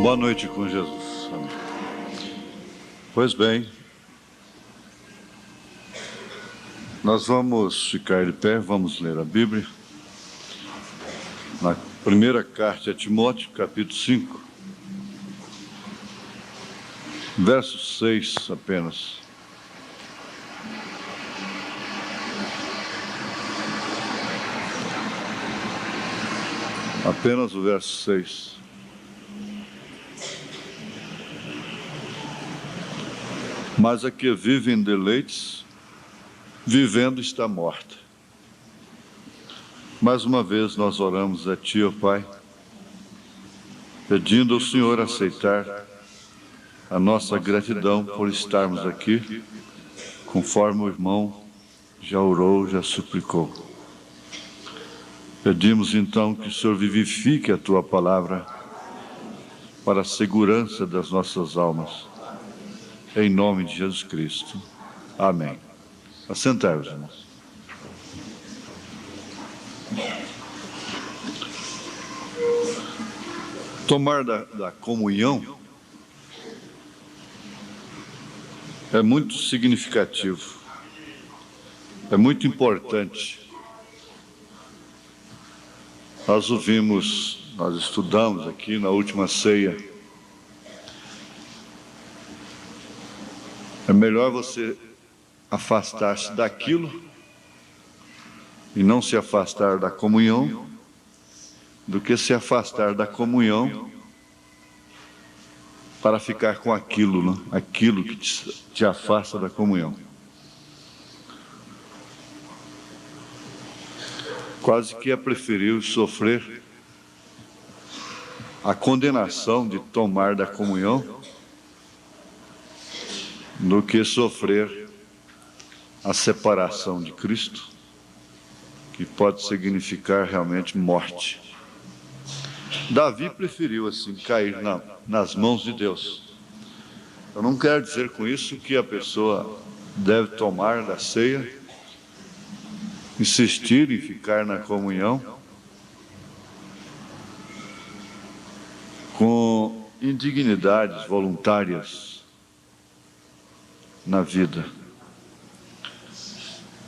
Boa noite com Jesus. Amém. Pois bem, nós vamos ficar de pé, vamos ler a Bíblia. Na primeira carta a Timóteo, capítulo 5, verso 6 apenas. Apenas o verso 6. Mas a que vive em deleites, vivendo está morta. Mais uma vez nós oramos a Ti, ó Pai, pedindo ao Senhor aceitar a nossa gratidão por estarmos aqui, conforme o irmão já orou, já suplicou. Pedimos então que o Senhor vivifique a Tua palavra para a segurança das nossas almas. Em nome de Jesus Cristo. Amém. Assentai-vos, irmãos. Tomar da comunhão é muito significativo, é muito importante. Nós ouvimos, nós estudamos aqui na última ceia. É melhor você afastar-se daquilo e não se afastar da comunhão do que se afastar da comunhão para ficar com aquilo, né? Aquilo que te afasta da comunhão. Quase que é preferível sofrer a condenação de tomar da comunhão do que sofrer a separação de Cristo, que pode significar realmente morte. Davi preferiu assim cair nas mãos de Deus. Eu não quero dizer com isso que a pessoa deve tomar da ceia, insistir em ficar na comunhão com indignidades voluntárias na vida.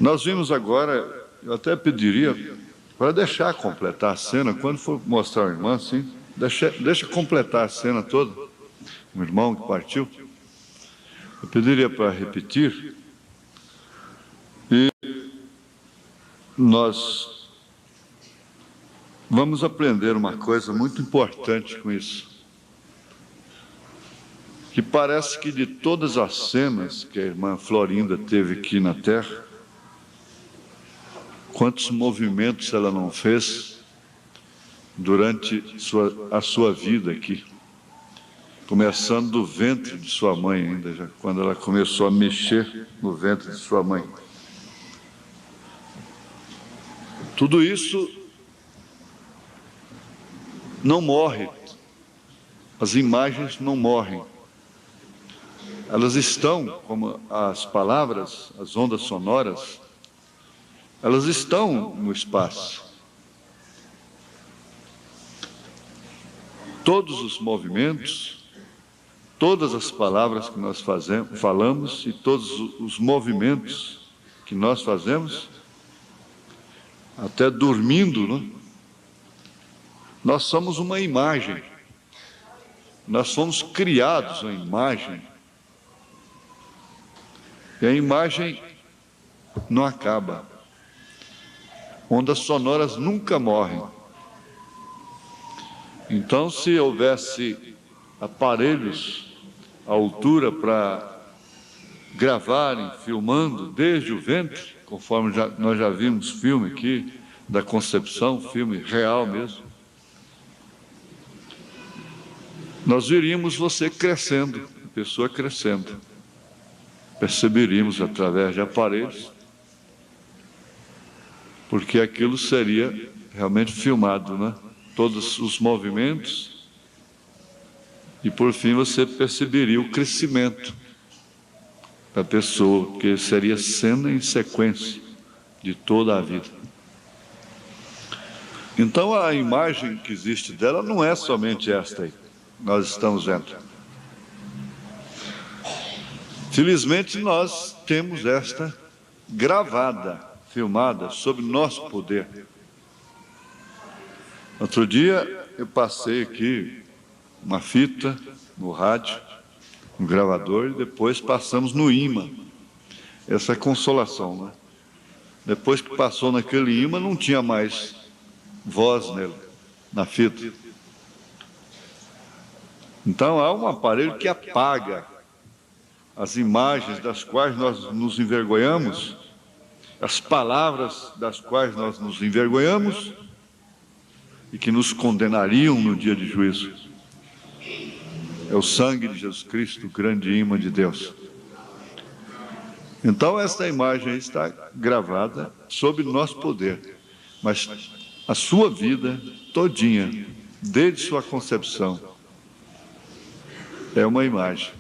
Nós vimos agora, eu até pediria para deixar completar a cena, quando for mostrar a irmã, assim, deixa completar a cena toda, o irmão que partiu. Eu pediria para repetir, e nós vamos aprender uma coisa muito importante com isso. Que parece que de todas as cenas que a irmã Florinda teve aqui na Terra, quantos movimentos ela não fez durante a sua vida aqui, começando do ventre de sua mãe ainda, já quando ela começou a mexer no ventre de sua mãe. Tudo isso não morre, as imagens não morrem. Elas estão, como as palavras, as ondas sonoras, elas estão no espaço. Todos os movimentos, todas as palavras que nós falamos e todos os movimentos que nós fazemos, até dormindo, né? Nós somos uma imagem. Nós fomos criados uma imagem. E a imagem não acaba. Ondas sonoras nunca morrem. Então, se houvesse aparelhos à altura para gravarem, filmando desde o ventre, conforme nós já vimos filme aqui da concepção, filme real mesmo, nós veríamos você crescendo, a pessoa crescendo. Perceberíamos através de aparelhos, porque aquilo seria realmente filmado, né? Todos os movimentos, e por fim você perceberia o crescimento da pessoa, que seria cena em sequência de toda a vida. Então a imagem que existe dela não é somente esta aí. nós estamos vendo. Felizmente, nós temos esta gravada, filmada, sob nosso poder. Outro dia, eu passei aqui uma fita no rádio, no gravador, e depois passamos no imã. Essa é a consolação, né? Depois que passou naquele imã, não tinha mais voz nele, na fita. Então, há um aparelho que apaga as imagens das quais nós nos envergonhamos, as palavras das quais nós nos envergonhamos e que nos condenariam no dia de juízo. É o sangue de Jesus Cristo, o grande imã de Deus. Então, esta imagem está gravada sob nosso poder, mas a sua vida todinha, desde sua concepção, é uma imagem.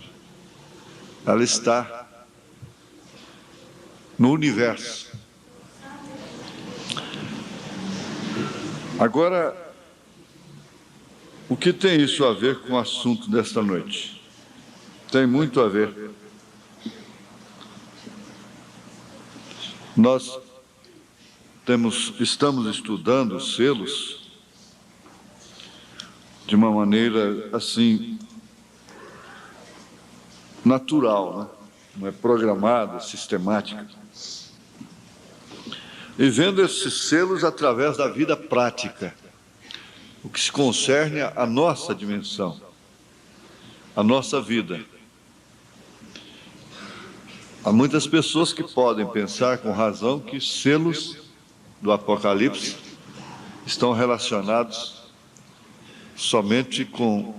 Ela está no universo. Agora, o que tem isso a ver com o assunto desta noite? Tem muito a ver. Nós estamos estudando os selos de uma maneira assim natural, né? Não é programada, sistemática. E vendo esses selos através da vida prática, o que se concerne à nossa dimensão, à nossa vida. Há muitas pessoas que podem pensar com razão que selos do Apocalipse estão relacionados somente com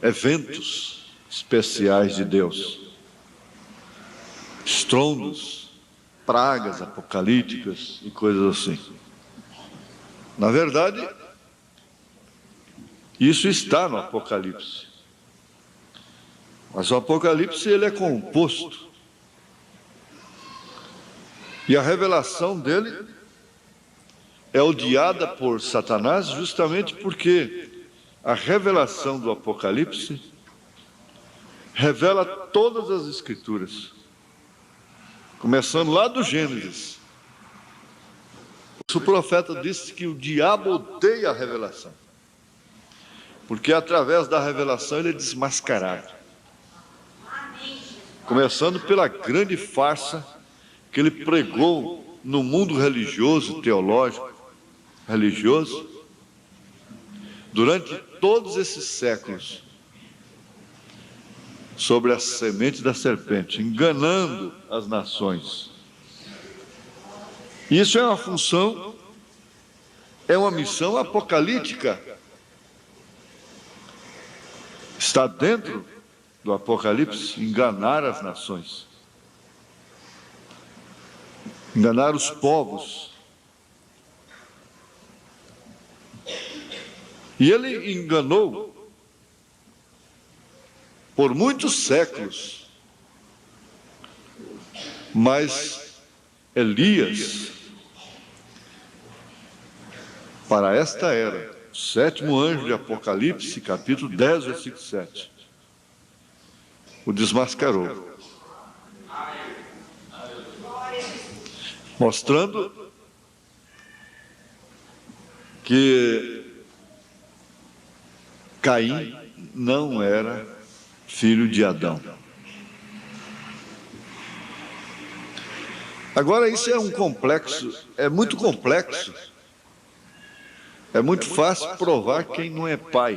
eventos especiais de Deus, estrondos, pragas apocalípticas e coisas assim. Na verdade, isso está no Apocalipse. Mas o Apocalipse, ele é composto. E a revelação dele é odiada por Satanás justamente porque a revelação do Apocalipse revela todas as Escrituras, começando lá do Gênesis. O profeta disse que o diabo odeia a revelação, porque através da revelação ele é desmascarado. Começando pela grande farsa que ele pregou no mundo religioso, teológico, religioso, durante todos esses séculos, sobre a semente da serpente, enganando as nações. Isso é uma função, é uma missão apocalíptica. Está dentro do Apocalipse, enganar as nações, enganar os povos. E ele enganou por muitos séculos, mas Elias, para esta era, o sétimo anjo de Apocalipse, capítulo 10, versículo 7, o desmascarou, mostrando que Caim não era filho de Adão. Agora, isso é um complexo, é muito complexo. É muito fácil provar quem não é pai,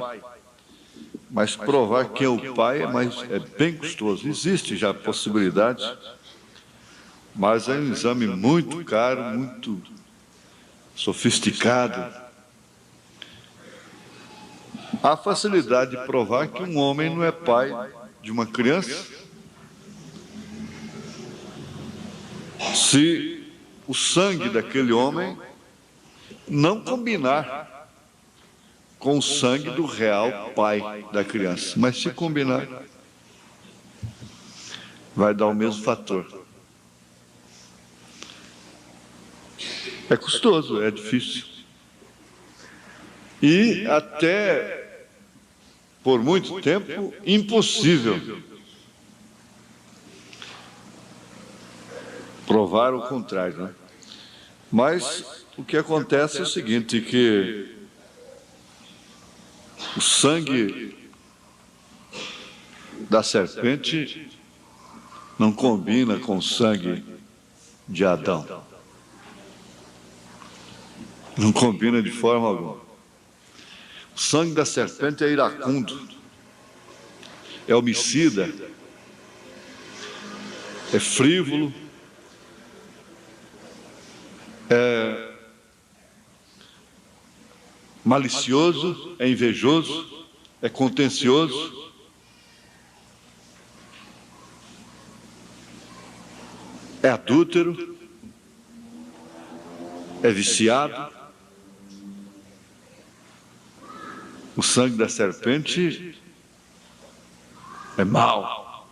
mas provar quem é o pai é bem custoso. Existe já a possibilidade, mas é um exame muito caro, muito sofisticado. Há facilidade de provar que um homem não é pai de uma criança se o sangue daquele homem não combinar com o sangue do real pai da criança. Mas se combinar, vai dar o mesmo fator. É custoso, é difícil. E até por muito tempo, impossível provar o contrário, né? Mas o que acontece é o seguinte, que o sangue da serpente não combina com o sangue de Adão. Não combina de forma alguma. O sangue da serpente é iracundo, é homicida, é frívolo, é malicioso, é invejoso, é contencioso, é adúltero, é viciado. O sangue da serpente é mau.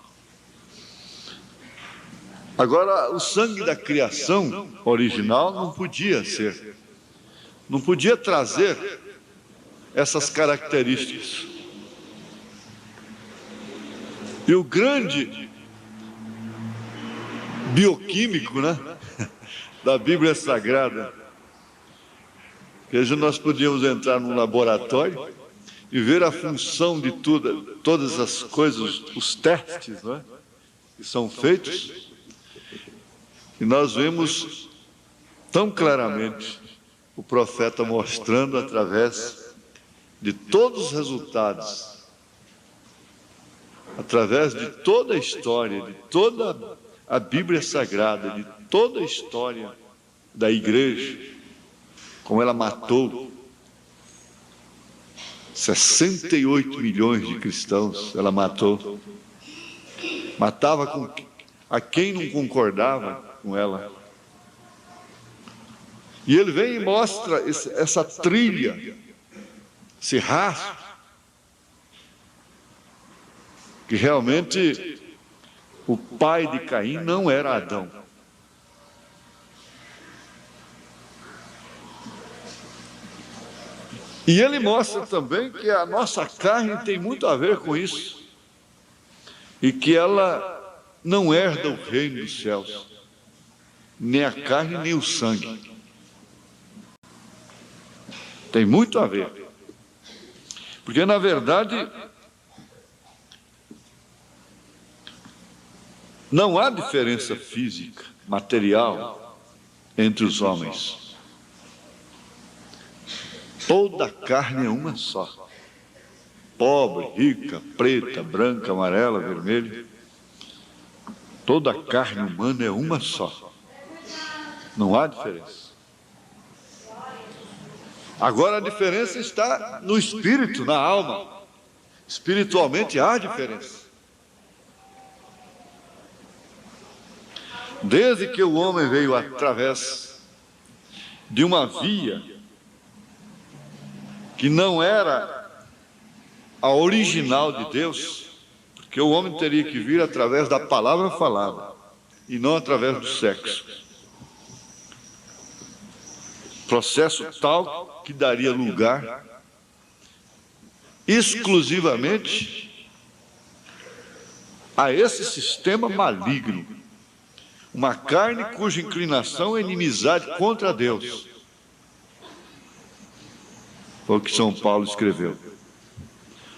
Agora, o sangue da criação original não podia ser, não podia trazer essas características. E o grande bioquímico, né, da Bíblia Sagrada, que nós podíamos entrar num laboratório e ver a função de tudo, todas as coisas, os testes, né, que são feitos, e nós vemos tão claramente o profeta mostrando através de todos os resultados, através de toda a história, de toda a Bíblia Sagrada, de toda a história da igreja, como ela matou 68 milhões de cristãos, ela matou. Matava a quem não concordava com ela. E ele vem e mostra essa trilha, esse rastro, que realmente o pai de Caim não era Adão. E ele mostra também que a nossa carne tem muito a ver com isso, e que ela não herda o reino dos céus, nem a carne, nem o sangue. Tem muito a ver. Porque, na verdade, não há diferença física, material, entre os homens. Toda a carne é uma só. Pobre, rica, preta, branca, amarela, vermelha. Toda a carne humana é uma só. Não há diferença. Agora a diferença está no espírito, na alma. Espiritualmente há diferença. Desde que o homem veio através de uma via que não era a original de Deus, porque o homem teria que vir através da palavra falada e não através do sexo. Processo tal que daria lugar exclusivamente a esse sistema maligno, uma carne cuja inclinação é inimizade contra Deus. Foi o que São Paulo escreveu.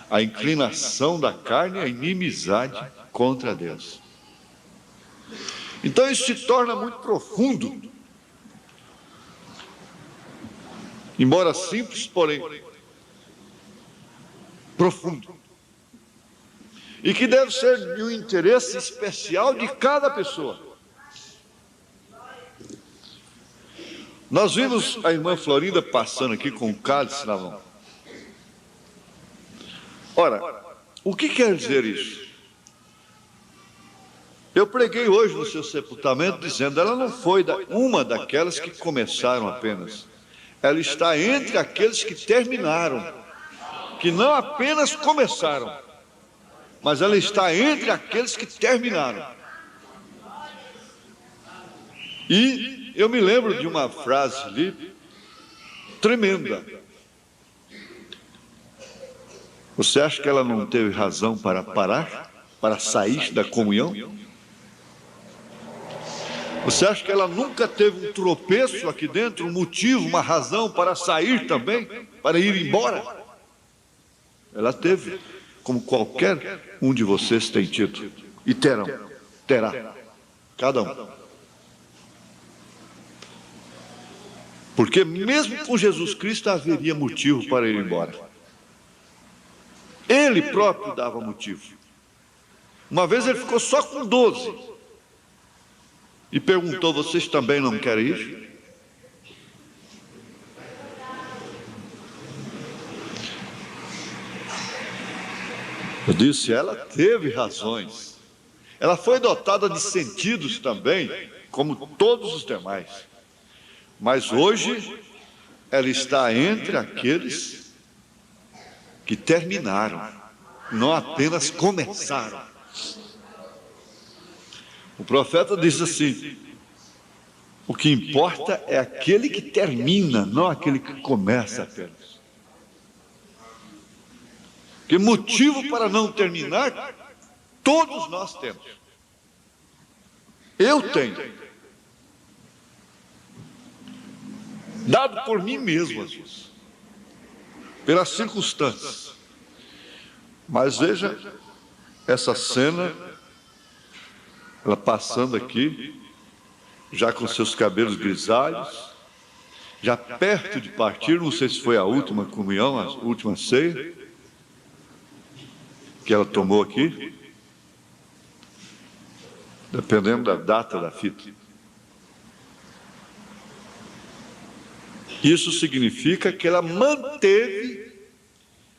A inclinação da carne é inimizade contra Deus. Então isso se torna muito profundo. Embora simples, porém profundo. E que deve ser de um interesse especial de cada pessoa. Nós vimos a irmã Florinda passando aqui com um cálice na mão. Ora, o que quer dizer isso? Eu preguei hoje no seu sepultamento dizendo, ela não foi uma daquelas que começaram apenas. Ela está entre aqueles que terminaram, que não apenas começaram, mas ela está entre aqueles que terminaram. E eu me lembro de uma frase ali, tremenda. Você acha que ela não teve razão para parar, para sair da comunhão? Você acha que ela nunca teve um tropeço aqui dentro, um motivo, uma razão para sair também, para ir embora? Ela teve, como qualquer um de vocês tem tido, e terá, cada um. Porque mesmo com Jesus Cristo haveria motivo para ir embora. Ele próprio dava motivo. Uma vez ele ficou só com 12 e perguntou: vocês também não querem ir? Eu disse, ela teve razões. Ela foi dotada de sentidos também, como todos os demais. Mas hoje ela está entre aqueles que terminaram, não apenas começaram. O profeta diz assim: o que importa é aquele que termina, não aquele que começa apenas. Porque motivo para não terminar, todos nós temos. Eu tenho. Dado por mim mesmo, às vezes, pelas circunstâncias. Mas veja essa cena, ela passando aqui, já com seus cabelos grisalhos, já perto de partir, não sei se foi a última comunhão, a última ceia, que ela tomou aqui, dependendo da data da fita. Isso significa que ela manteve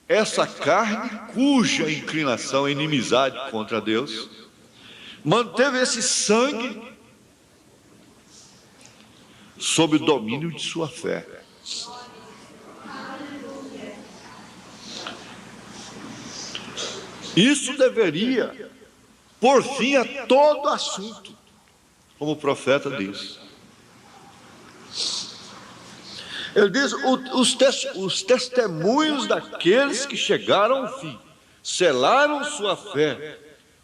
essa carne cuja inclinação é inimizade contra Deus, manteve esse sangue sob o domínio de sua fé. Isso deveria pôr fim a todo assunto, como o profeta diz. Ele diz, os testemunhos daqueles que chegaram ao fim, selaram sua fé,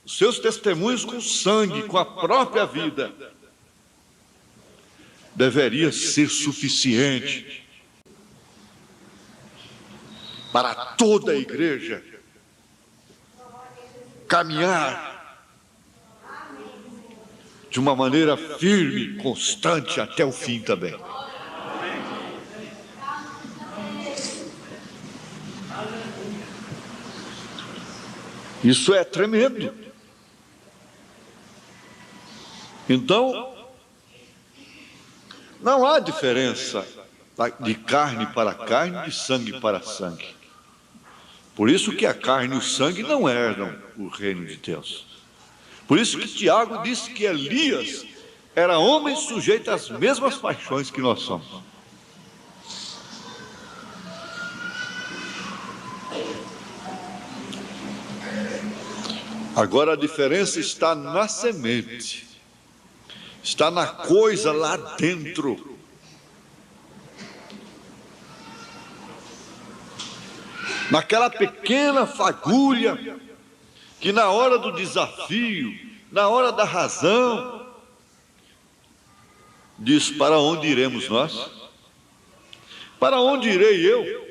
os seus testemunhos com sangue, com a própria vida, deveria ser suficiente para toda a igreja caminhar de uma maneira firme, constante até o fim também. Isso é tremendo. Então, não há diferença de carne para carne, de sangue para sangue. Por isso que a carne e o sangue não herdam o reino de Deus. Por isso que Tiago disse que Elias era homem sujeito às mesmas paixões que nós somos. Agora a diferença está na semente, está na coisa lá dentro. Naquela pequena fagulha que na hora do desafio, na hora da razão, diz: para onde iremos nós? Para onde irei eu?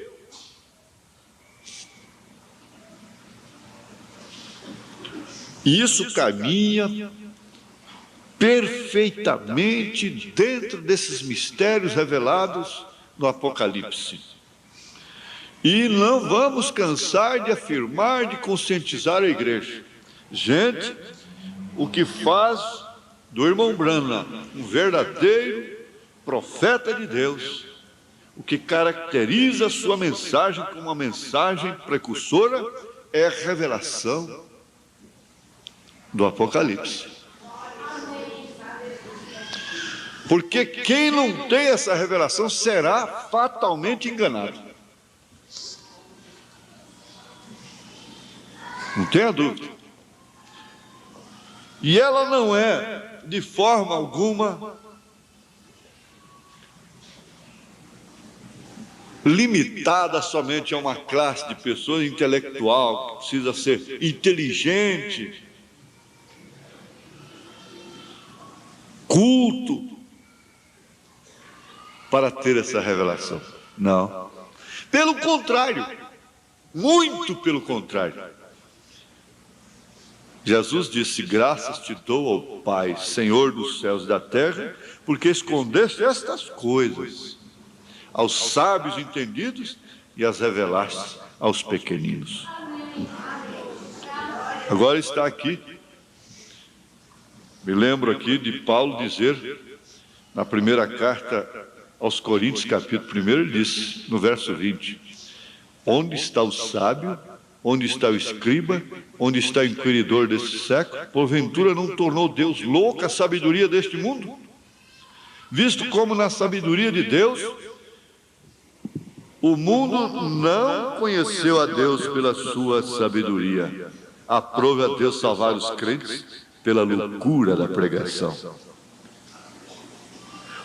E isso caminha perfeitamente dentro desses mistérios revelados no Apocalipse. E não vamos cansar de afirmar, de conscientizar a igreja. Gente, o que faz do irmão Branham um verdadeiro profeta de Deus, o que caracteriza a sua mensagem como uma mensagem precursora, é a revelação do Apocalipse. Porque quem não tem essa revelação será fatalmente enganado. Não tenha dúvida. E ela não é, de forma alguma, limitada somente a uma classe de pessoas intelectual, que precisa ser inteligente, culto, para ter essa revelação. Não. Pelo contrário, muito pelo contrário. Jesus disse: graças te dou ao Pai, Senhor dos céus e da terra, porque escondeste estas coisas aos sábios entendidos e as revelaste aos pequeninos. Agora está aqui, me lembro aqui de Paulo dizer, na primeira carta aos Coríntios, capítulo 1, ele diz, no verso 20, onde está o sábio, onde está o escriba, onde está o inquiridor desse século? Porventura não tornou Deus louca a sabedoria deste mundo? Visto como na sabedoria de Deus, o mundo não conheceu a Deus pela sua sabedoria. Aprove a Deus salvar os crentes pela loucura da pregação.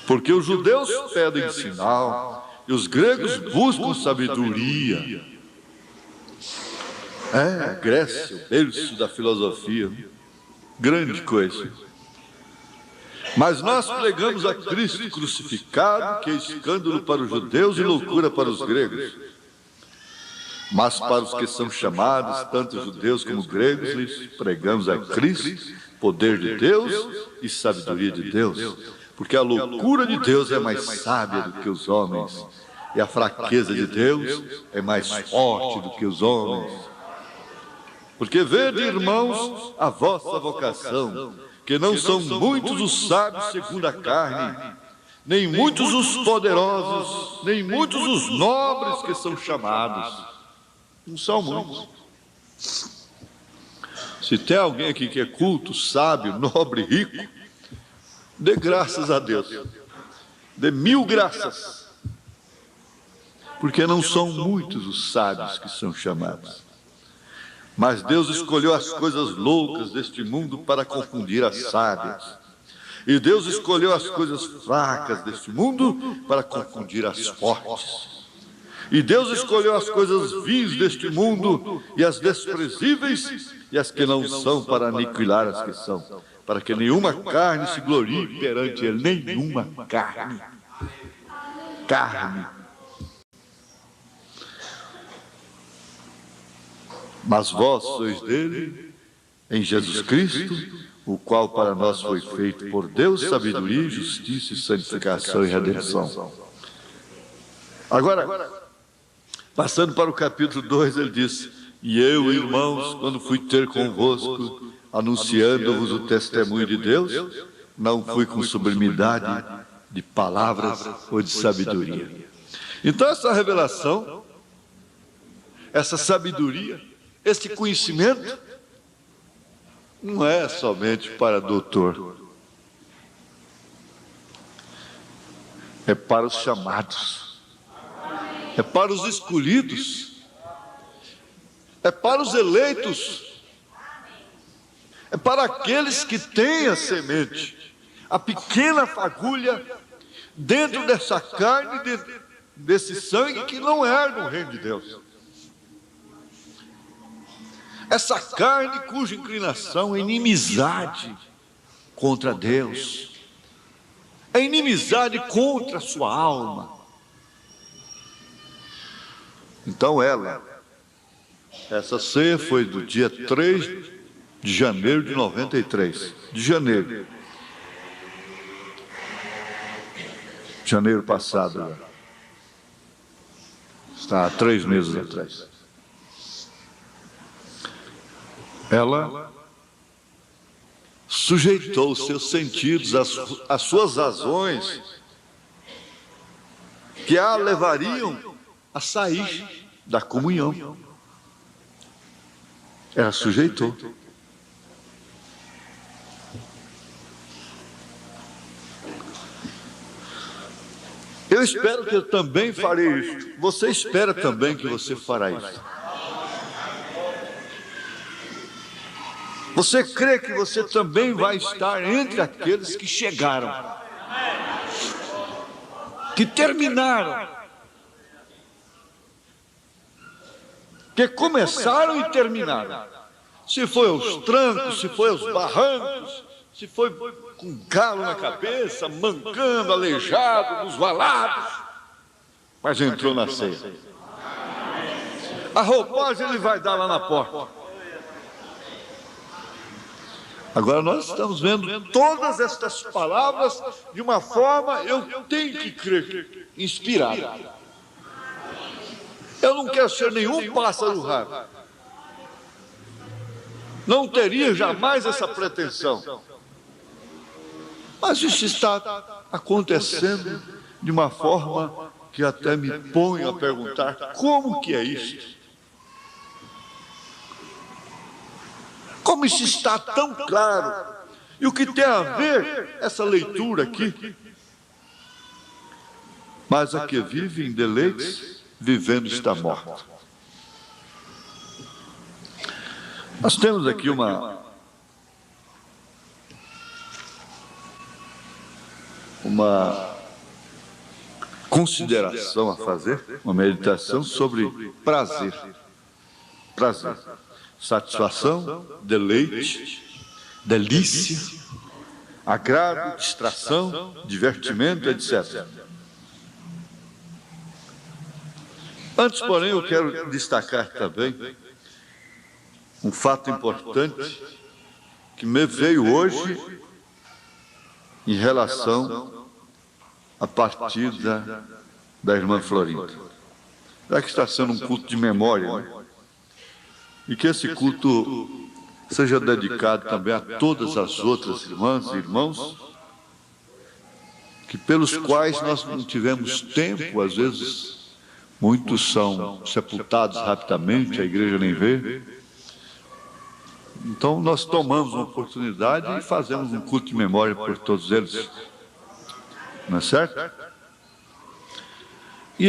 Porque os judeus pedem sinal e os gregos buscam sabedoria. A Grécia, o berço da filosofia, grande coisa. Mas nós pregamos a Cristo crucificado, que é escândalo para os judeus e loucura para os gregos. Mas para os que são chamados, tanto judeus como gregos, lhes pregamos a Cristo, poder de Deus e sabedoria de Deus. Porque a loucura de Deus é mais sábia do que os homens, e a fraqueza de Deus é mais forte do que os homens. Porque vede, irmãos, a vossa vocação, que não são muitos os sábios segundo a carne, nem muitos os poderosos, nem muitos os nobres que são chamados. Não são muitos. Se tem alguém aqui que é culto, sábio, nobre, rico, dê graças a Deus. Dê 1000 graças. Porque não são muitos os sábios que são chamados. Mas Deus escolheu as coisas loucas deste mundo para confundir as sábias. E Deus escolheu as coisas fracas deste mundo para confundir as fortes. E Deus escolheu as coisas vis deste mundo e as desprezíveis e as que não são para aniquilar as que são, para que nenhuma carne se glorie perante Ele. Nenhuma carne. Carne. Mas vós sois dele, em Jesus Cristo, o qual para nós foi feito por Deus sabedoria, justiça, santificação e redenção. Agora, passando para o capítulo 2, ele diz: e eu, irmãos, quando fui ter convosco, anunciando-vos o testemunho de Deus, não fui com sublimidade de palavras ou de sabedoria. Então essa revelação, essa sabedoria, esse conhecimento, não é somente para doutor, é para os chamados, é para os escolhidos, é para os eleitos, é para aqueles que têm a semente, a pequena fagulha dentro dessa carne, desse sangue que não é no reino de Deus. Essa carne cuja inclinação é inimizade contra Deus, é inimizade contra a sua alma. Então essa ceia foi do dia 3 de janeiro de 93, janeiro passado, está há 3 meses atrás. Ela sujeitou os seus sentidos, as suas razões, que a levariam a sair da comunhão. Ela sujeitou. Eu espero que eu também farei isso. Você espera também que você fará isso. Você crê que você também vai estar entre aqueles que chegaram, que terminaram, que começaram e terminaram. Se foi aos trancos, se foi aos barrancos, se foi com galo na cabeça, mancando, aleijado, nos valados, mas entrou na ceia. A roupagem ele vai dar lá na porta. Agora nós estamos vendo todas estas palavras de uma forma, eu tenho que crer, inspirada. Eu não quero ser nenhum pássaro raro. Não teria jamais essa pretensão. Mas isso está acontecendo de uma forma que até me põe a perguntar: como que é isso? Como isso está tão claro? E o que tem a ver essa leitura aqui? Mas a que vive em deleites, vivendo está morta. Nós temos aqui uma consideração a fazer, uma meditação sobre prazer. Prazer. Satisfação, deleite, delícia, agrado, distração, divertimento, etc. Antes, porém, eu quero destacar também um fato importante que me veio hoje em relação à partida da irmã Florinda. Já que está sendo um culto de memória, né? E que esse culto seja dedicado também a todas as outras irmãs e irmãos que pelos quais nós não tivemos tempo, às vezes muitos são sepultados rapidamente, a igreja nem vê. Então nós tomamos uma oportunidade e fazemos um culto de memória por todos eles. Não é certo? E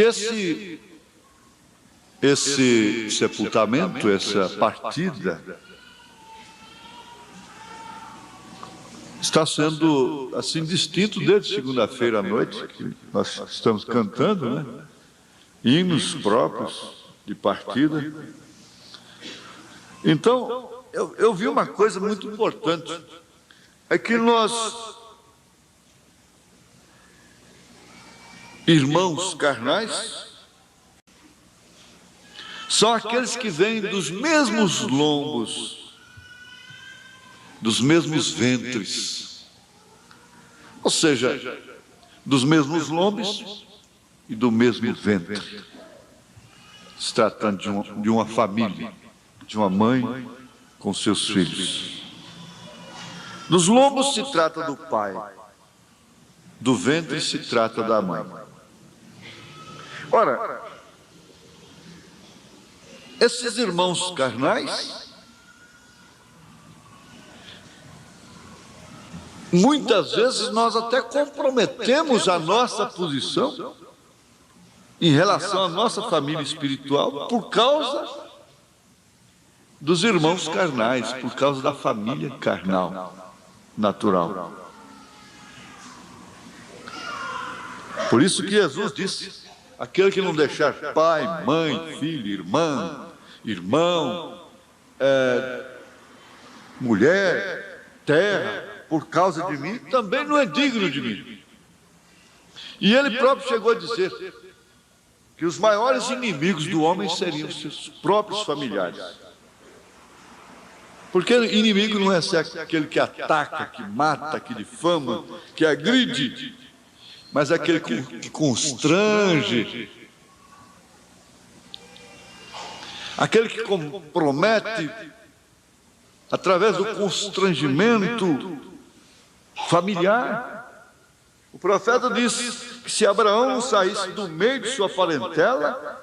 esse sepultamento, essa partida, está sendo assim distinto desde segunda-feira à noite, que nós estamos cantando, né? Hinos próprios de partida. Então, eu vi uma coisa muito importante, é que nós, irmãos carnais, são aqueles que vêm dos mesmos lombos, dos mesmos ventres, ou seja, dos mesmos lombos e do mesmo ventre, se tratando de uma família, de uma mãe com seus filhos. Dos lombos se trata do pai, do ventre se trata da mãe. Ora, esses irmãos carnais, muitas vezes nós até comprometemos a nossa posição em relação à nossa família espiritual por causa dos irmãos carnais, por causa da família carnal, natural. Por isso que Jesus disse: aquele que não deixar pai, mãe, filho, irmão, mulher, terra, por causa de mim, também não é digno de mim. E ele próprio chegou a dizer que os maiores inimigos do homem seriam seus próprios familiares. Porque inimigo não é aquele que ataca, que mata, que difama, que agride, mas aquele que constrange, aquele que compromete através do constrangimento familiar. O profeta disse que se Abraão não saísse do meio de sua parentela,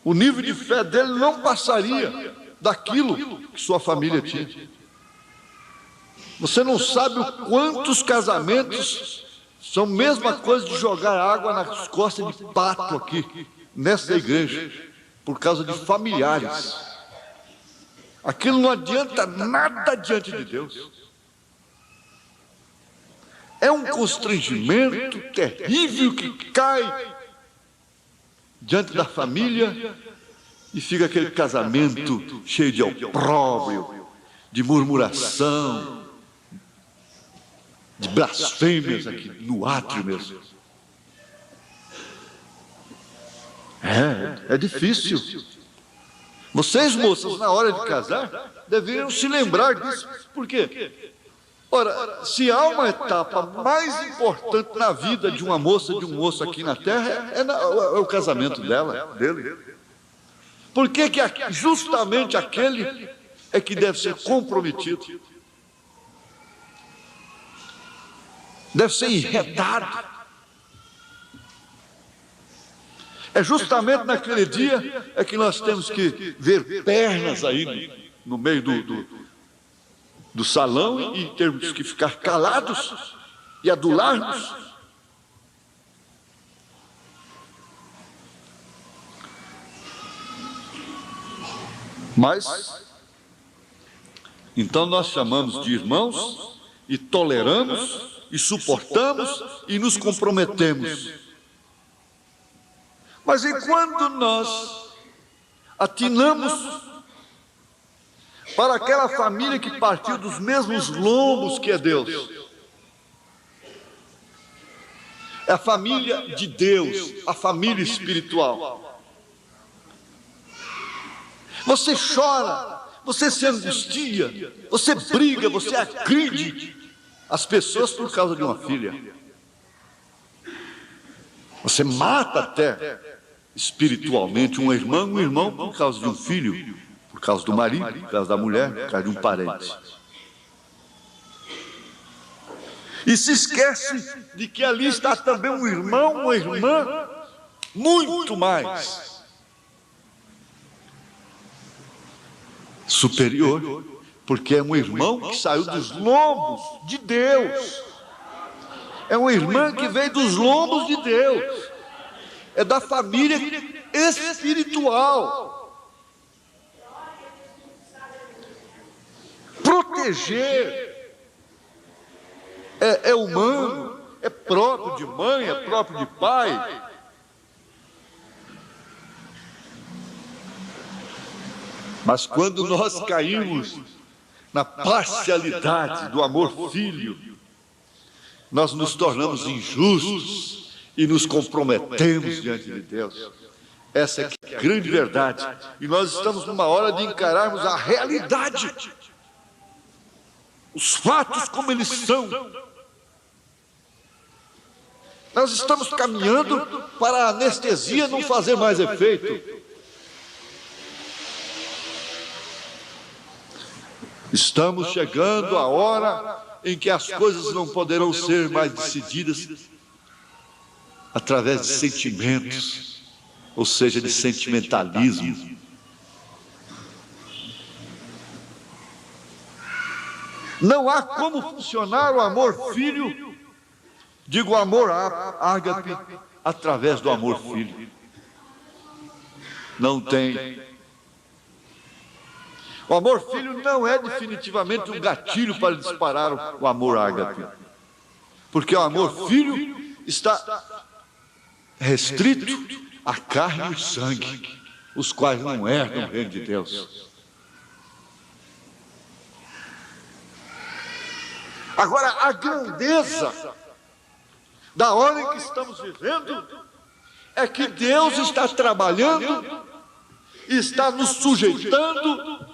o nível de fé dele não passaria daquilo que sua família tinha. Você não sabe o quantos casamentos são a mesma coisa de jogar água nas costas de pato aqui, nessa igreja, por causa de familiares. Aquilo não adianta nada diante de Deus. É um constrangimento terrível que cai diante da família E fica aquele casamento cheio de opróbrio, de murmuração, de blasfêmias aqui no átrio mesmo. É difícil. Vocês, moças, na hora de casar, deveriam se lembrar disso. Por quê? Ora, se há uma etapa mais importante na vida de uma moça, de um moço aqui na terra, é o casamento dele. Por que justamente aquele é que deve ser comprometido? Deve ser enredado. É justamente naquele dia é que nós temos que ver pernas aí no meio do salão e temos que ficar calados e adular-nos. Mas, então nós chamamos de irmãos e toleramos e suportamos e nos comprometemos. Mas e quando nós atinamos para aquela família que partiu dos mesmos lombos que é Deus? É a família de Deus, a família espiritual. Você chora, você se angustia, você briga, você agride as pessoas por causa de uma filha. Você mata até espiritualmente um irmão por causa de um filho, por causa do marido, por causa da mulher, por causa de um parente. E se esquece de que ali está também um irmão, uma irmã, muito mais superior, porque é um irmão que saiu dos lombos de Deus. É uma irmã que veio dos lombos de Deus. É da família espiritual. Proteger é humano, é próprio de mãe, é próprio de pai. Mas quando nós caímos na parcialidade do amor filho, nós nos tornamos injustos e nos comprometemos diante de Deus. Essa é a grande verdade. E nós estamos numa hora de encararmos a realidade, os fatos como eles são. Nós estamos caminhando para a anestesia não fazer mais efeito. Estamos chegando à hora em que as coisas não poderão ser mais decididas através de sentimentos, ou seja, de sentimentalismo. Não há como funcionar o amor filho, digo o amor ágape, através do amor filho. Não tem. O amor filho não é definitivamente um gatilho para disparar o amor ágape, porque o amor filho está restrito à carne e ao sangue, os quais não herdam o reino de Deus. Agora, a grandeza da hora em que estamos vivendo é que Deus está trabalhando, está nos sujeitando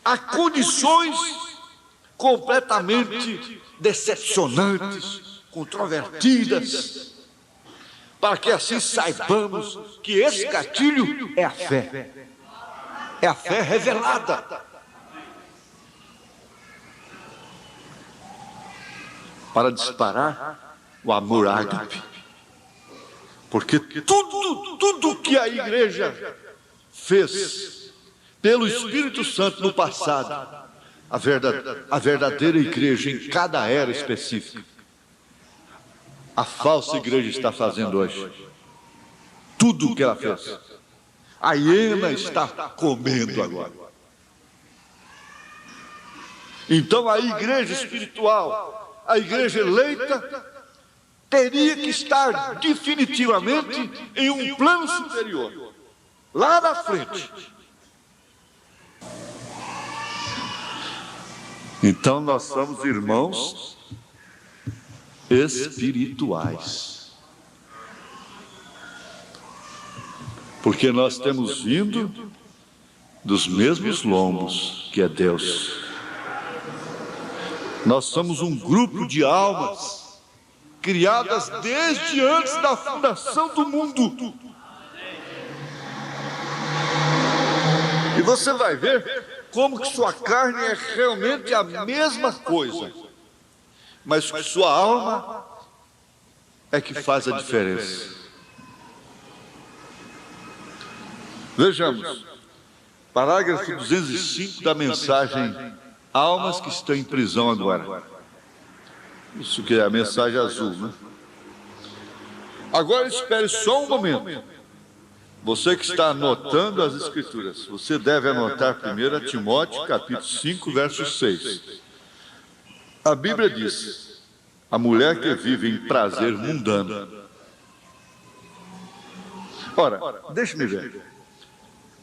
a condições completamente decepcionantes, controvertidas, para que assim saibamos que esse gatilho é a fé. É a fé revelada. Para disparar o amor ágape. Porque tudo que a igreja fez pelo Espírito Santo no passado, a verdadeira igreja em cada era específica, a falsa igreja está fazendo hoje. Tudo o que ela fez, a hiena está comendo agora. Então a igreja espiritual, a igreja eleita, teria que estar definitivamente em um plano superior. lá na frente. Então nós somos irmãos espirituais. Porque nós temos vindo dos mesmos lombos que é Deus. Nós somos um grupo de almas criadas desde antes da fundação do mundo. E você vai ver como que sua carne é realmente a mesma coisa, mas que sua alma é que faz a diferença. Vejamos, parágrafo 205 da mensagem Almas que estão em prisão agora. Isso que é a mensagem azul, né? Agora espere só um momento. Você que está anotando as Escrituras, você deve anotar 1 Timóteo, capítulo 5, verso 6. A Bíblia diz: a mulher que vive em prazer mundano. Ora, deixe-me ver.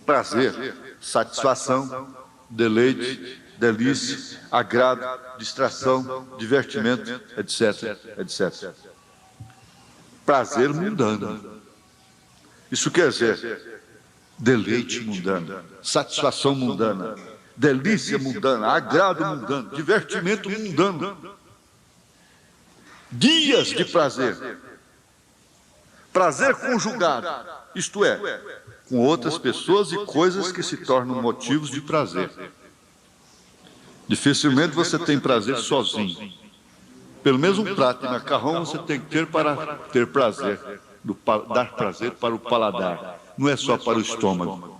Prazer, satisfação, deleite, delícia, agrado, distração, divertimento, etc, etc. Prazer mundano. Isso quer dizer deleite mundano, satisfação mundana, delícia mundana, agrado mundano, divertimento mundano. Dias de prazer. Prazer conjugado, isto é, com outras pessoas e coisas que se tornam motivos de prazer. Dificilmente você tem prazer sozinho. Pelo menos um prato de macarrão você tem que ter para ter prazer, dar prazer para o paladar. Não é só para o estômago.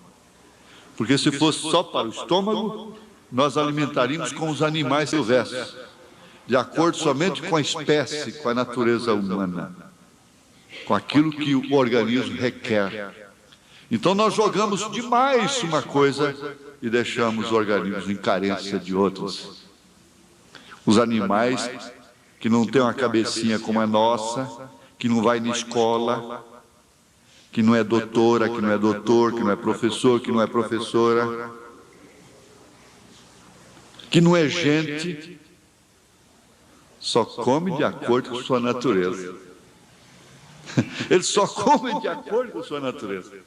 Porque se fosse só para o estômago, nós alimentaríamos como os animais silvestres, de acordo somente com a espécie, com a natureza humana, com aquilo que o organismo requer. Então nós jogamos demais uma coisa e deixamos o organismo em carência de outras. Os animais que não têm uma cabecinha como a nossa, que não vai na escola, que não é doutora, que não é doutor, que não é professor, que não é professora, que não é gente, só come de acordo com sua natureza. Eles só comem de acordo com sua natureza.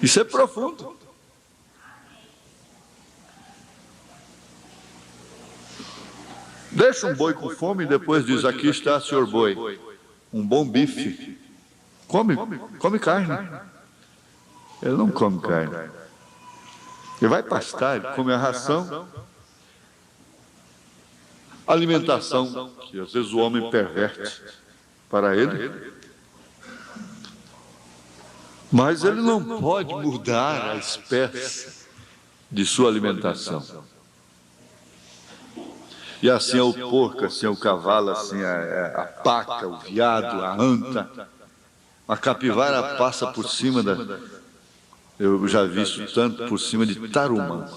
Isso é profundo. Deixa um boi com fome e depois diz: aqui está, senhor boi, um bom bife. Come carne. Ele não come carne. Ele vai pastar, ele come a ração. Alimentação, que às vezes o homem perverte para ele. Mas ele não pode mudar a espécie de sua alimentação. E assim é o porco, assim é o cavalo, assim é a paca, o veado, a anta. A capivara passa por cima da... Eu já vi isso tanto por cima de tarumã.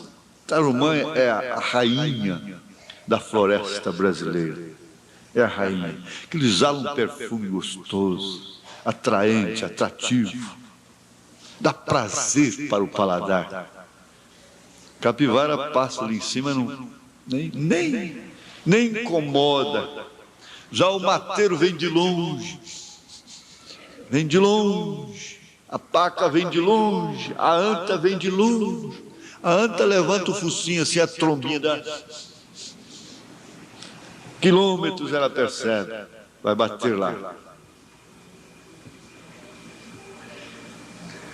Tarumã é a rainha da floresta brasileira. É a rainha. Que eles exalam um perfume gostoso, atraente, atrativo. Dá prazer para o paladar. Capivara passa ali em cima, nem incomoda. Já o mateiro vem de longe. Vem de longe. A paca vem de longe. A anta vem de longe. A anta levanta o focinho assim, a trombinha da... Quilômetros ela percebe. Vai bater lá.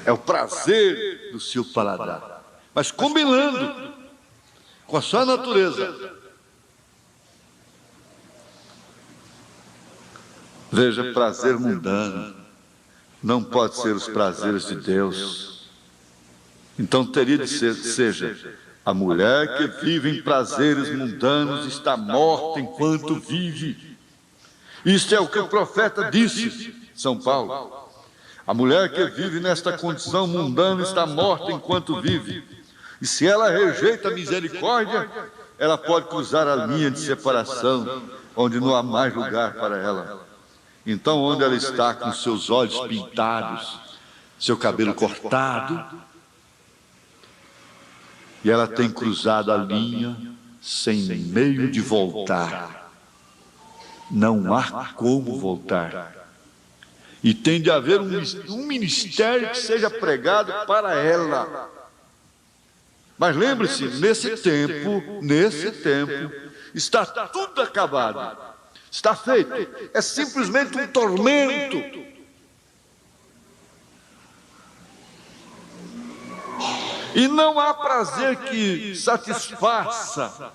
É o prazer do seu paladar. Mas combinando com a sua natureza. Veja, prazer mundano não pode ser os prazeres de Deus. Então teria de ser, seja, a mulher que vive em prazeres mundanos está morta enquanto vive. Isto é o que o profeta disse, São Paulo. A mulher que vive nesta condição mundana está morta enquanto vive. E se ela rejeita a misericórdia, ela pode cruzar a linha de separação, onde não há mais lugar para ela. Então, onde ela está com seus olhos pintados, seu cabelo cortado, e ela tem cruzado a linha sem meio de voltar. Não há como voltar. E tem de haver um ministério que seja pregado para ela. Mas lembre-se, nesse tempo, está tudo acabado. Está feito. É simplesmente um tormento. E não há prazer que satisfaça.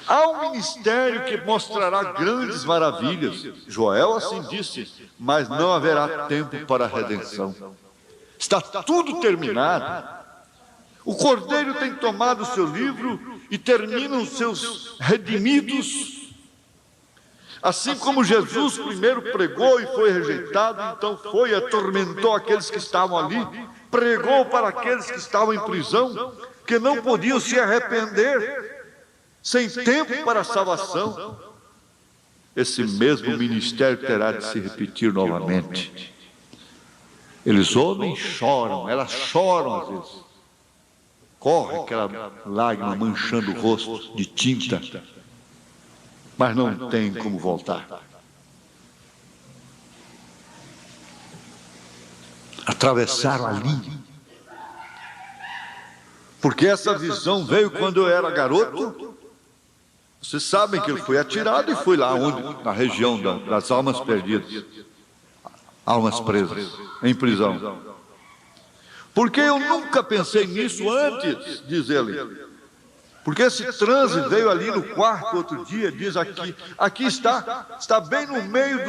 Há um ministério que mostrará grandes maravilhas. Joel assim disse, mas não haverá tempo para a redenção. Está tudo terminado. O Cordeiro tem tomado o seu livro e terminam os seus redimidos. Assim como Jesus primeiro pregou e foi rejeitado, então foi e atormentou aqueles que estavam ali, pregou para aqueles que estavam em prisão, que não podiam se arrepender, sem tempo para a salvação. Esse mesmo ministério terá de se repetir novamente. Eles ouvem e choram, elas choram às vezes. Corre aquela lágrima manchando o rosto de tinta, mas não tem como voltar. Atravessaram a linha. Porque essa visão veio quando eu era garoto. Vocês sabem que ele foi atirado e foi lá onde? Na região das almas perdidas. Almas presas, em prisão. Porque eu nunca pensei nisso antes, diz ele. Porque esse transe veio ali no quarto outro dia, diz aqui está bem no meio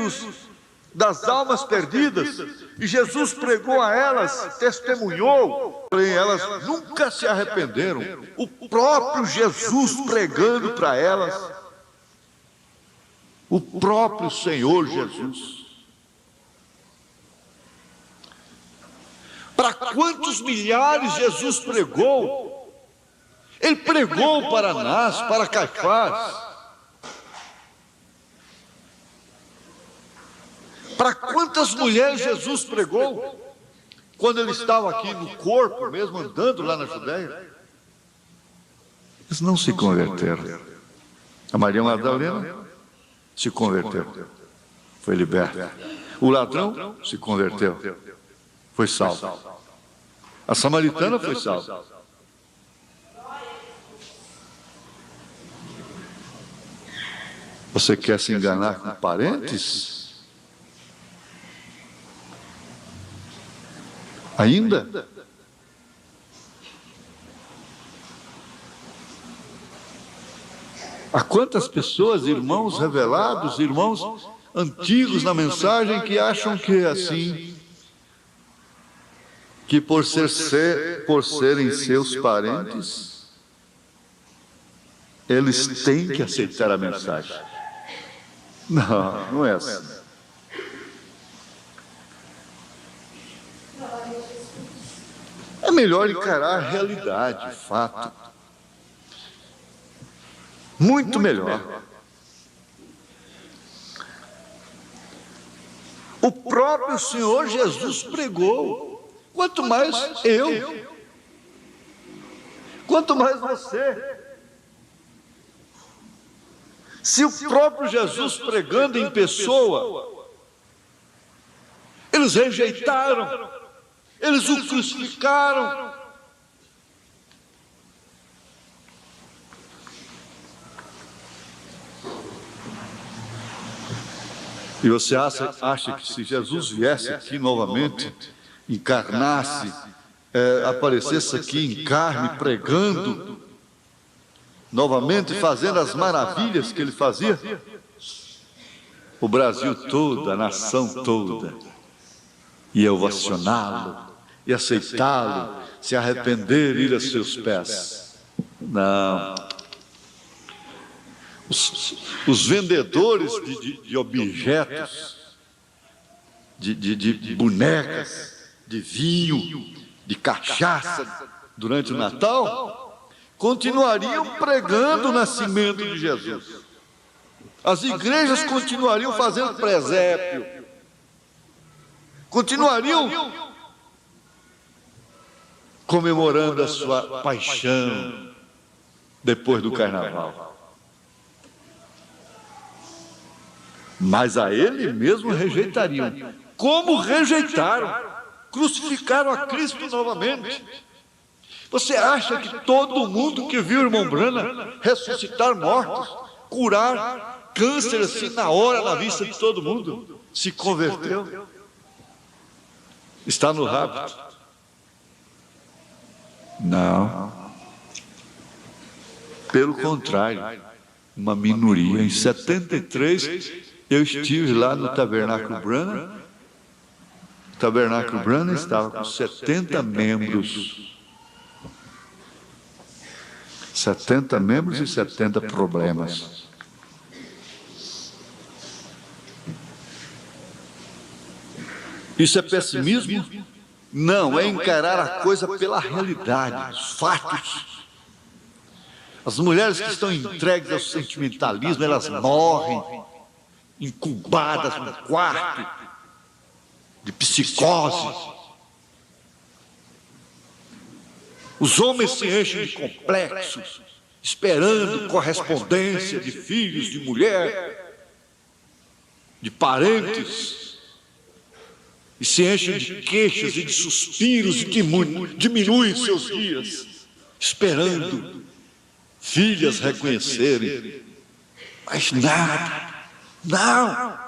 das almas perdidas, e Jesus pregou a elas, testemunhou, porém elas nunca se arrependeram. O próprio Jesus pregando para elas, o próprio Senhor Jesus. Para quantos milhares Jesus pregou? Ele pregou para Anás, para Caifás. Para quantas mulheres Jesus pregou? Quando ele estava aqui no corpo, mesmo andando lá na Judéia. Eles não se converteram. A Maria Madalena se converteu. Foi liberta. O ladrão se converteu. Foi salvo. A samaritana foi salva. Você quer se enganar com parentes? Ainda? Há quantas pessoas, irmãos revelados, irmãos antigos na mensagem, que acham que é assim, que por serem seus parentes, eles têm que aceitar a mensagem. Não, não é assim. É melhor encarar a realidade, o fato. Muito melhor. O próprio Senhor Jesus pregou. Quanto mais eu, quanto mais você. Se o próprio Jesus pregando em pessoa, eles rejeitaram, eles o crucificaram. E você acha que se Jesus viesse aqui novamente, encarnasse, aparecesse aqui em carne, pregando, novamente fazendo as maravilhas que ele fazia, o Brasil todo, a nação toda, ia ovacioná-lo, ia aceitá-lo, se arrepender e ir a seus pés. Não. Os vendedores de objetos, de bonecas, de vinho, de cachaça durante o Natal, continuariam pregando o nascimento de Jesus. As igrejas continuariam fazendo presépio, continuariam comemorando a sua paixão depois do carnaval. Mas a ele mesmo rejeitariam. Como rejeitaram? Crucificaram a Cristo novamente. Você acha que todo mundo que viu o irmão Branham ressuscitar mortos, curar câncer assim na hora, na vista de todo mundo, se converteu? Está no hábito? Não. Pelo contrário, uma minoria. Em 73, eu estive lá no Tabernáculo Branham. O Tabernáculo Branham estava com 70 membros. 70 membros e 70 problemas. Isso é pessimismo? Não, é encarar a coisa pela realidade, os fatos. As mulheres que estão entregues ao sentimentalismo, elas morrem, incubadas no quarto, de psicose. Os homens se enchem de complexos, esperando correspondência de filhos, de mulher, de parentes, e se enchem de queixas e de suspiros e diminuem seus dias, esperando filhas reconhecerem. Mas nada, não.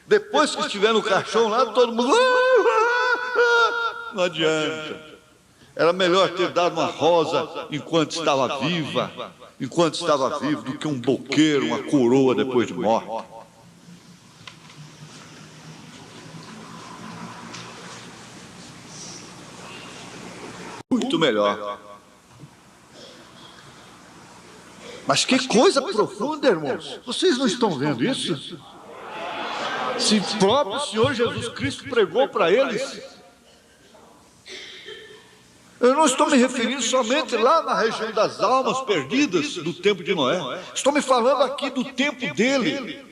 Depois que estiver no caixão lá, todo mundo... Não adianta. Era melhor ter dado uma rosa enquanto estava viva, do que um boqueiro, uma coroa depois de morta. Muito melhor. Mas que coisa profunda, irmãos. Vocês não estão vendo isso? Se o próprio Senhor Jesus Cristo pregou para eles. Eu não estou me referindo somente lá na região das almas perdidas do tempo de Noé. Estou me falando aqui do tempo dele.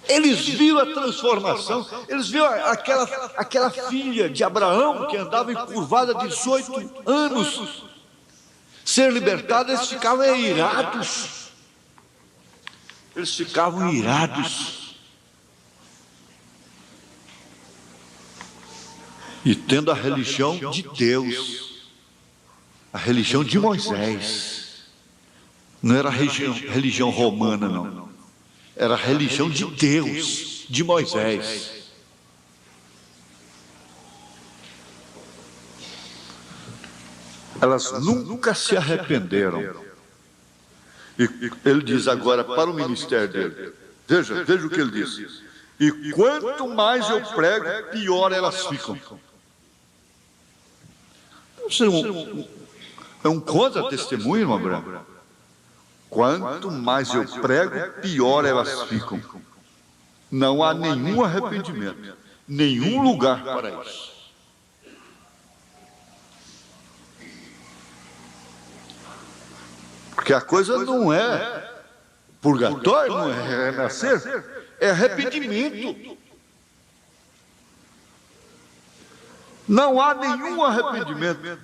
Eles viram a transformação. Eles viram aquela filha de Abraão que andava encurvada 18 anos ser libertada. Eles ficavam irados. Eles ficavam irados. E tendo a religião de Deus, a religião de Moisés, não era a religião romana, não. Era a religião de Deus, de Moisés. Elas nunca se arrependeram. E ele diz agora para o ministério dele, veja o que ele diz. E quanto mais eu prego, pior elas ficam. É um contra-testemunho, irmão Branco. Quanto mais eu prego, pior elas ficam. Não há nenhum arrependimento, nenhum lugar para isso. Porque a coisa não é purgatório, não é renascer, é arrependimento. Não há nenhum arrependimento,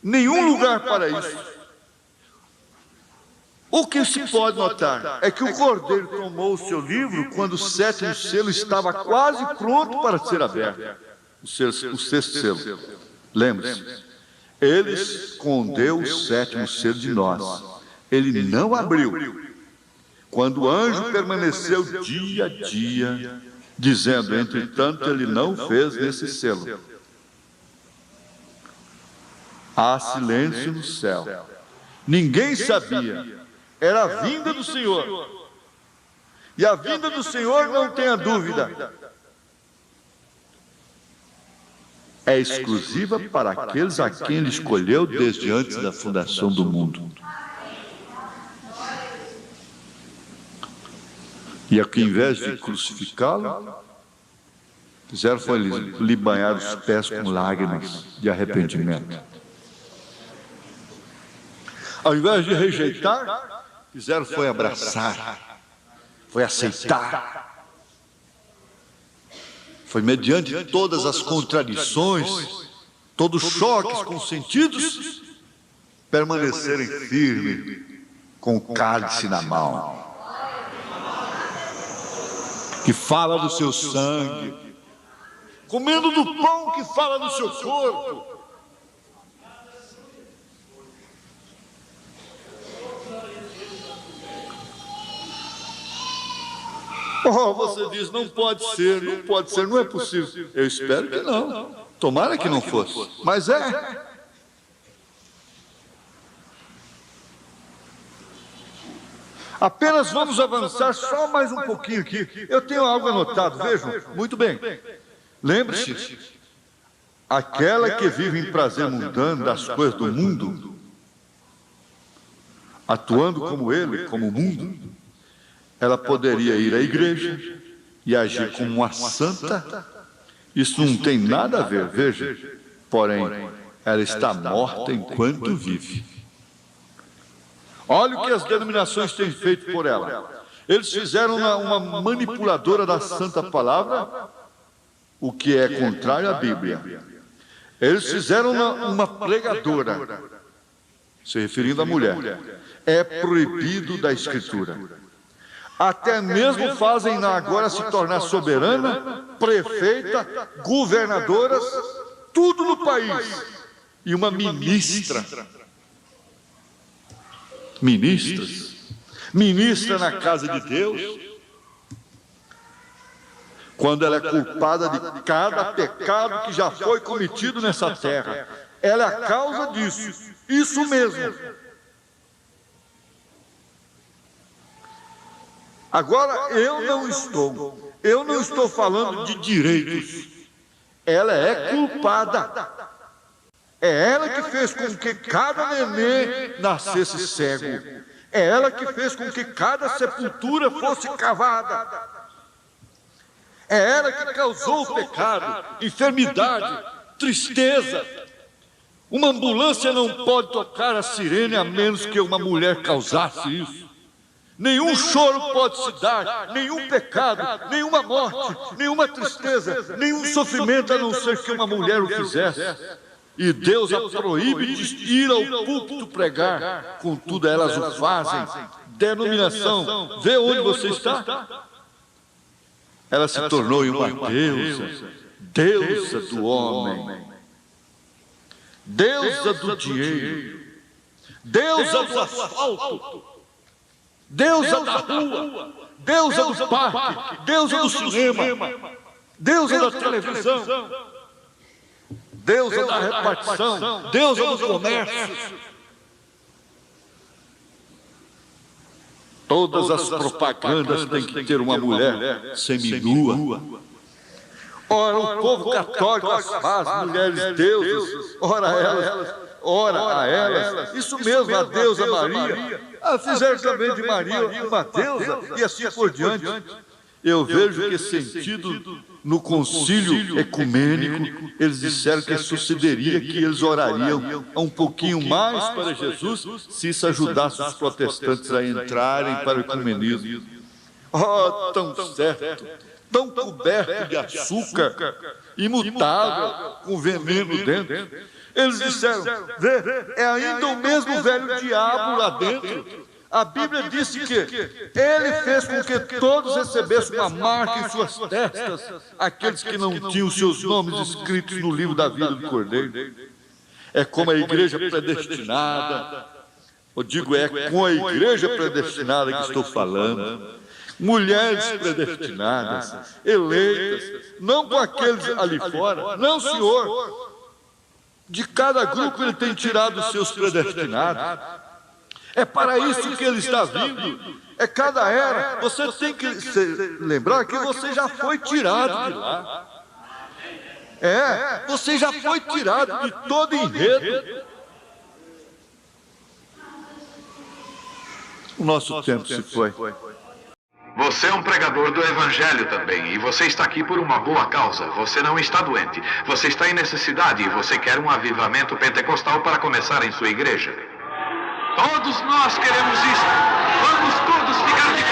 nenhum lugar para isso. O que se pode notar é que o Cordeiro tomou o seu livro quando o sétimo selo estava quase pronto para ser aberto. O sexto selo. Lembre-se, ele escondeu o sétimo selo de nós. Ele não abriu. Quando o anjo permaneceu dia a dia, dizendo, entretanto, ele não fez nesse selo. Há silêncio no céu. Ninguém sabia. Era a vinda do Senhor. E a vinda do Senhor, não tenha dúvida, é exclusiva para aqueles a quem Ele escolheu desde antes da fundação do mundo. E aqui, em vez de crucificá-lo, fizeram foi lhe banhar os pés com lágrimas de arrependimento. Ao invés de rejeitar, fizeram foi abraçar, foi aceitar. Foi mediante todas as contradições, todos os choques com os sentidos, permanecerem firmes com o cálice na mão, que fala do seu sangue, comendo do pão que fala do seu corpo. Oh, você diz, não pode ser, não é possível. Eu espero que não. Tomara que não fosse. Mas é. Apenas vamos avançar só mais um pouquinho aqui. Eu tenho algo anotado, vejam. Muito bem. Lembre-se, aquela que vive em prazer mundano das coisas do mundo, atuando como ele, como o mundo, ela poderia ir à igreja e agir como uma santa. Isso não tem nada a ver, veja. Porém, ela está morta enquanto vive. Olha o que as denominações têm feito por ela. Eles fizeram uma manipuladora da santa palavra, o que é contrário à Bíblia. Eles fizeram uma pregadora, se referindo à mulher. É proibido da Escritura. Até mesmo fazem agora se tornar soberana, prefeita, governadoras, tudo no país. E uma ministra. Ministra na casa de Deus, quando ela é culpada de cada pecado que já foi cometido nessa terra. Ela é a causa disso. Isso mesmo. Agora, eu não estou falando de direitos. Ela é culpada. É ela que fez com que cada neném nascesse cego. É ela que fez com que cada sepultura fosse cavada. É ela que causou o pecado, enfermidade, tristeza. Uma ambulância não pode tocar a sirene a menos que uma mulher causasse isso. Nenhum choro pode se dar, nenhum pecado, nenhuma morte, nenhuma tristeza, nenhum sofrimento, a não ser que uma mulher o fizesse. E Deus a proíbe de ir ao púlpito pregar. Contudo, elas o fazem. Denominação, vê onde você está. Ela se tornou uma deusa do homem, deusa do dinheiro, deusa do asfalto, deusa da rua, deusa do parque, deusa do cinema, deusa da televisão, deusa da repartição, deusa do comércio. Todas as propagandas têm que ter uma mulher seminua. Ora, o povo católico as faz, mulheres deusas, ora a elas. Isso mesmo, a deusa Maria. Fizeram também de Maria uma deusa, e assim por diante. Eu vejo que sentido no concílio ecumênico, eles disseram que sucederia que eles orariam um pouquinho mais para Jesus, se isso ajudasse os protestantes a entrarem para o ecumenismo. Oh, tão certo, tão coberto de açúcar, imutável, com veneno dentro. Eles disseram, vê, é ainda o mesmo velho diabo lá dentro. A Bíblia disse que ele fez com que todos recebessem uma marca em suas testas, aqueles que não tinham seus nomes escritos no livro da vida do Cordeiro. É como a igreja predestinada, eu digo, é com a igreja predestinada que estou falando. Mulheres predestinadas, eleitas, não com aqueles ali fora, não, senhor. De cada grupo ele tem tirado os seus predestinados. É para isso que ele está vindo. É cada era. Você tem que lembrar que você já foi tirado de lá. Você já foi tirado de todo enredo. O nosso tempo se foi. Você é um pregador do Evangelho também, e você está aqui por uma boa causa. Você não está doente. Você está em necessidade e você quer um avivamento pentecostal para começar em sua igreja. Todos nós queremos isso. Vamos todos ficar de